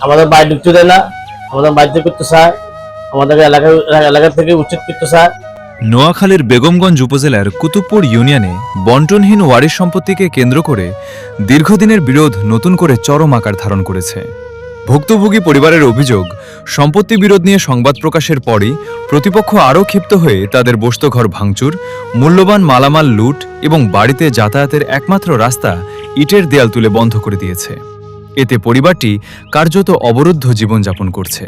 আমাদের বাড়ি ঢুকতে দেয় না, আমাদের বাড়িতে করতে চায়, আমাদের এলাকা থেকে উচ্ছেদ করতে চায়। নোয়াখালীর বেগমগঞ্জ উপজেলার কুতুবপুর ইউনিয়নে বন্টনহীন ওয়ারিশ সম্পত্তিকে কেন্দ্র করে দীর্ঘদিনের বিরোধ নতুন করে চরম আকার ধারণ করেছে। ভুক্তভোগী পরিবারের অভিযোগ, সম্পত্তি বিরোধ নিয়ে সংবাদ প্রকাশের পরই প্রতিপক্ষ আরও ক্ষিপ্ত হয়ে তাদের বসতঘর ভাঙচুর, মূল্যবান মালামাল লুট এবং বাড়িতে যাতায়াতের একমাত্র রাস্তা ইটের দেয়াল তুলে বন্ধ করে দিয়েছে। এতে পরিবারটি কার্যত অবরুদ্ধ জীবনযাপন করছে।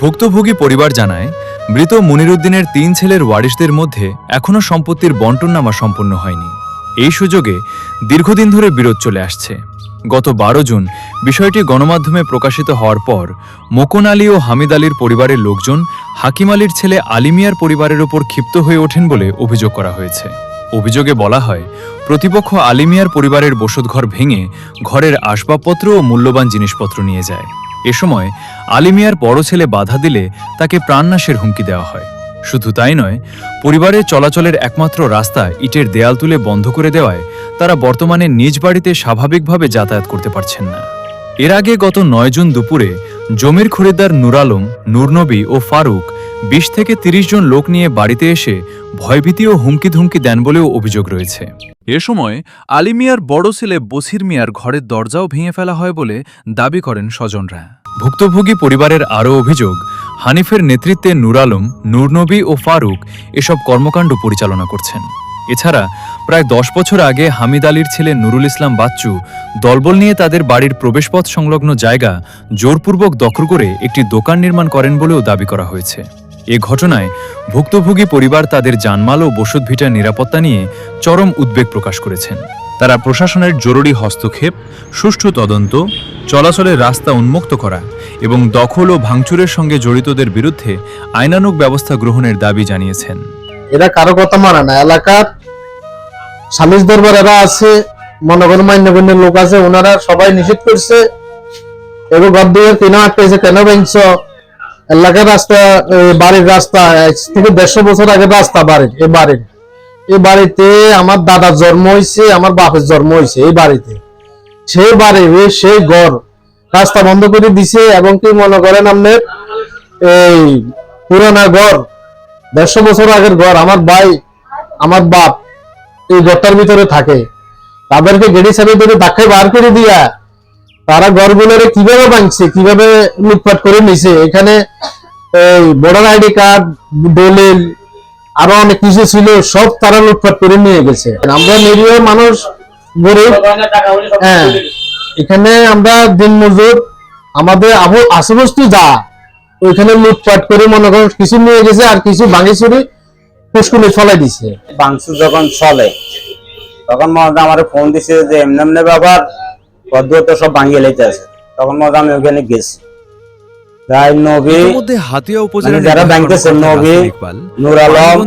ভুক্তভোগী পরিবার জানায়, মৃত মনিরুদ্দিনের 3 ছেলের ওয়ারিশদের মধ্যে এখনও সম্পত্তির বন্টননামা সম্পন্ন হয়নি। এই সুযোগে দীর্ঘদিন ধরে বিরোধ চলে আসছে। গত 12 জুন বিষয়টি গণমাধ্যমে প্রকাশিত হওয়ার পর মোকন আলী ও হামিদ আলীর পরিবারের লোকজন হাকিম আলীর ছেলে আলী মিয়ার পরিবারের ওপর ক্ষিপ্ত হয়ে ওঠেন বলে অভিযোগ করা হয়েছে। অভিযোগে বলা হয়, প্রতিপক্ষ আলী মিয়ার পরিবারের বসতঘর ভেঙে ঘরের আসবাবপত্র ও মূল্যবান জিনিসপত্র নিয়ে যায়। এ সময় আলী মিয়ার বড় ছেলে বাধা দিলে তাকে প্রাণনাশের হুমকি দেওয়া হয়। শুধু তাই নয়, পরিবারের চলাচলের একমাত্র রাস্তা ইটের দেয়াল তুলে বন্ধ করে দেওয়ায় তারা বর্তমানে নিজ বাড়িতে স্বাভাবিকভাবে যাতায়াত করতে পারছেন না। এর আগে গত 9 জুন দুপুরে জমির খরিদ্দার নূর আলম, নূরনবী ও ফারুক 20 থেকে 30 জন লোক নিয়ে বাড়িতে এসে ভয়ভীতি ও হুমকি দেন বলেও অভিযোগ রয়েছে। এ সময় আলী মিয়ার বড় ছেলে বসির মিয়ার ঘরের দরজাও ভেঙে ফেলা হয় বলে দাবি করেন স্বজনরা। ভুক্তভোগী পরিবারের আরও অভিযোগ, হানিফের নেতৃত্বে নূর আলম, নূরনবী ও ফারুক এসব কর্মকাণ্ড পরিচালনা করছেন। এছাড়া প্রায় 10 বছর আগে হামিদ আলীর ছেলে নুরুল ইসলাম বাচ্চু দলবল নিয়ে তাদের বাড়ির প্রবেশপথ সংলগ্ন জায়গা জোরপূর্বক দখল করে একটি দোকান নির্মাণ করেন বলেও দাবি করা হয়েছে। এ ঘটনায় ভুক্তভোগী পরিবার তাদের জানমাল ও বসতভিটার নিরাপত্তা নিয়ে চরম উদ্বেগ প্রকাশ করেছেন। তারা প্রশাসনের জরুরি হস্তক্ষেপ, সুষ্ঠু তদন্ত, চলাচলের রাস্তা উন্মুক্ত করা এবং দখল ও ভাঙচুরের সঙ্গে জড়িতদের বিরুদ্ধে আইনানুগ ব্যবস্থা গ্রহণের দাবি জানিয়েছেন। এরা কারো কথা মানে না। এলাকার সালিশ দরবার এরা আছে, মনে করেন মান্যগণ্য লোক আছে, ওনারা সবাই নিষেধ করছে। এগো গদ্দুয়ের কেন আটকেছে, কেন ভাঙছ? এলাকার রাস্তা, বাড়ির রাস্তা থেকে 150 বছর আগে রাস্তা বাড়ির, এই বাড়িতে আমার দাদার জন্ম হয়েছে, আমার বাপের জন্ম হয়েছে এই বাড়িতে। সেই বাড়ি, সেই ঘর রাস্তা বন্ধ করে দিছে। এবং কি মনে করেন আপনার এই পুরানা ঘর, 150 বছর আগের ঘর, আমার ভাই আমার বাপ এই ঘরটার ভিতরে থাকে। তাদেরকে গেড়ি সাথে ধরে ধাক্কায় বার করে দিয়া তারা ঘরগুলোরে কিভাবে ভাঙছে, কিভাবে লুটপাট করে নিছে। এখানে এই ভোটার আইডি কার্ড, দলিল আরো অনেক কিছু ছিল, সব তারা লুটপাট করে নিয়ে গেছে। আমরা নিরীহ মানুষ, গরিব। হ্যাঁ, এখানে আমরা দিন মজুর, আমাদের আশেপাশে যা ওইখানে লুটপাট করে মনে করেন কিছু নিয়ে গেছে, আর কিছু ভাঙি চুরি পুষ্কুলে ফলাই দিছে। ভাঙচুর যখন চলে তখন মনে আমার ফোন দিছে যে এমনি ব্যাপার, পদ্ম তো সব ভাঙিয়ে লেতে আছে। তখন মনে আমি ওখানে গেছি। হাতিয়া উপজেলার যারা ভাঙতেছে নবী, নূর আলম,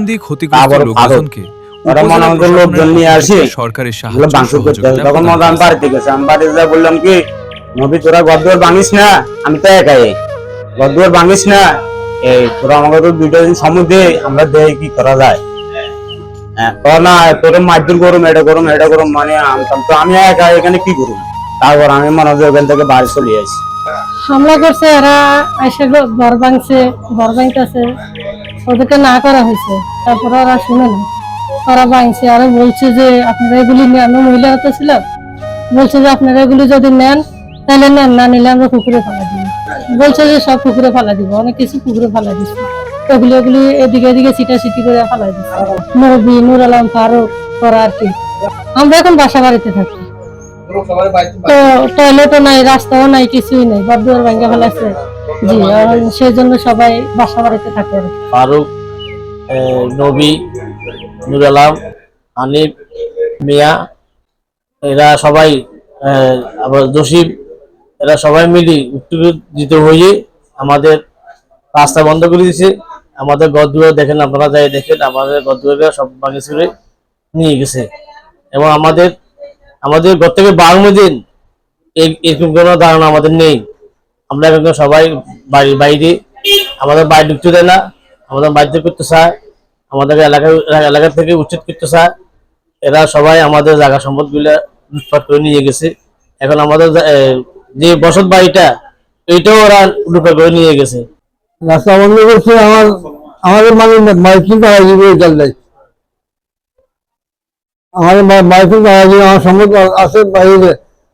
ওরা মনে আমাদের লোকজন নিয়ে আসি সরকারের ভাঙচুর করতে। তখন মনে আমি বাড়িতে গেছি। আমি বাড়িতে যা বললাম কি, নবী তোরা গদ্দুয়ার ভাঙিস না, আমি তো একাই, গদ্দুয়ার ভাঙিস না, এই তোরা আমাকে তো 2টা দিন সময় দে, আমরা দেখি কি করা যায়। না তোর মারধর করুম, এটা করুম, মানে আমি একা এখানে কি করুম? তারপর আমি মনে হয় ওখান থেকে বাড়ি চলে আসি। হামলা করছে এরা, এসে ঘর ভাঙছে, ঘর ভাঙতেছে, ওদেরকে না করা হয়েছে। তারপরে ওরা শুনে না, ওরা ভাঙছে। আরো বলছে যে আপনারা এগুলি নেন, মহিলারা তো ছিল, বলছে যে আপনারা এগুলি যদি নেন তাহলে নেন, না নিলে আমরা পুকুরে ফেলা দিব। বলছে যে সব পুকুরে ফেলা দিব, অনেক কিছু পুকুরে ফেলা দিচ্ছে। এগুলি এদিকে ছিটাছিটি করে ফেলা দিচ্ছে। নবী, নূর আলম, ফারুক করা আর কি। আমরা এখন বাসা বাড়িতে থাকি, তো টয়লেটও নাই, রাস্তাও নাই, কিছুই নেই, বাদুয়ার ভাঙ্গা ফেলাছে। জি, সেই জন্য সবাই বাসা বাড়িতে থাকে। ফারুক, নবী, নূর আলম, হানিফ, মিয়া, এরা সবাই, আবার জসিম, এরা সবাই মিলি উত্তেজিত হয়ে আমাদের রাস্তা বন্ধ করে দিয়েছে। আমাদের ঘরদুয়ার দেখেন, আপনারা যাই দেখেন, আমাদের ঘরদুয়ারে সব ভাঙে চুরে নিয়ে গেছে। এবং আমাদের ঘর থেকে বাড়ানো দিন এরকম কোনো ধারণা আমাদের নেই। আমরা এখন সবাই বাড়ির বাইরে, আমাদের বাড়ি ঢুকতে দেয় না, আমাদের বাড়িতে করতে চায়, আমাদের এলাকা থেকে উচ্ছেদ করতে চায়। এরা সবাই আমাদের জায়গা সম্পদ গুলা লুটপাট করে নিয়ে গেছে। এখন আমাদের যে বসত বাড়িটা এইটাও ওরা লুপে করে নিয়ে গেছে। রাস্তা বন্ধ করছে, আমাদের মানে মাইকিং করা যাবে এটার লাই, আমাদের মাইকিং করা যাবে, আমার সম্মত আছে বাইরে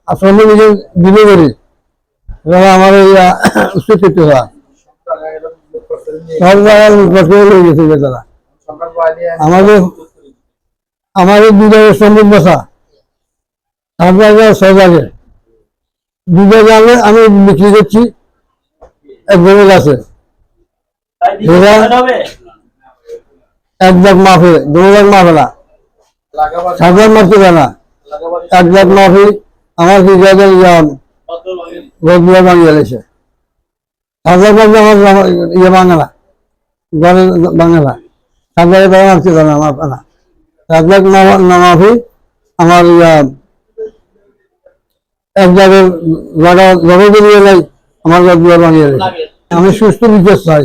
আর সম্মত বিলে করি আমার এই উচ্চচিত হওয়া সব জায়গায় হয়ে গেছে বেচারা। আমাদের 2 জায়গায় সম্মত বসা, 7 জায়গায় 6 জায়গায় 2 জায়গায় আমি বিক্রি করছি এক জনের আছে, 1 লাখ মাফে 2 লাখ মাফে না, 7 লাখ মারতে না, 1 লাখ মাফি আমার কি জায়গায় গদুয়া ভাঙিয়ে গেছে, 7 লাখ মাফি আমার ইয়ে বাঙালা ঘরে বাঙালা, 7 লাখের টাকা মারতে না আমার না, 7 লাখ মাফি আমার 1 জায়গায় জগা বেরিয়ে নাই আমার গদুয়া ভাঙিয়ে গেছে। আমি সুস্থ বিচার চাই।